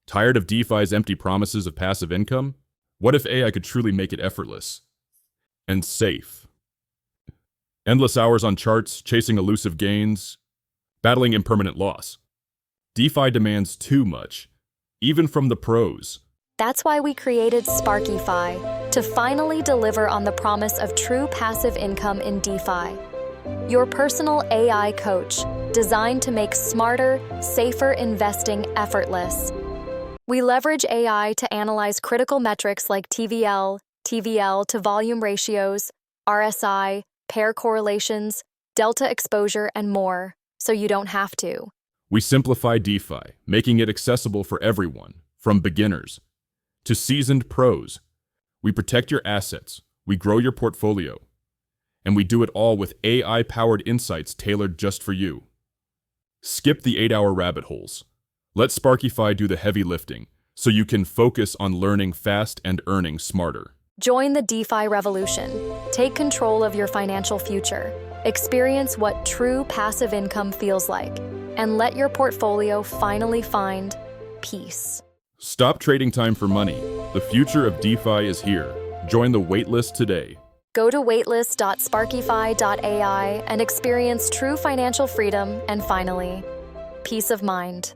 Tired of DeFi's empty promises of passive income? What if AI could truly make it effortless and safe? Endless hours on charts, chasing elusive gains, battling impermanent loss. DeFi demands too much, even from the pros. That's why we created SparkyFi, to finally deliver on the promise of true passive income in DeFi. Your personal AI coach, designed to make smarter, safer investing effortless. We leverage AI to analyze critical metrics like TVL to volume ratios, RSI, pair correlations, delta exposure, and more, so you don't have to. We simplify DeFi, making it accessible for everyone, from beginners to seasoned pros. We protect your assets, we grow your portfolio, and we do it all with AI-powered insights tailored just for you. Skip the 8-hour rabbit holes. Let SparkyFi do the heavy lifting, so you can focus on learning fast and earning smarter. Join the DeFi revolution. Take control of your financial future. Experience what true passive income feels like, and let your portfolio finally find peace. Stop trading time for money. The future of DeFi is here. Join the waitlist today. Go to waitlist.sparkyfi.ai and experience true financial freedom and finally, peace of mind.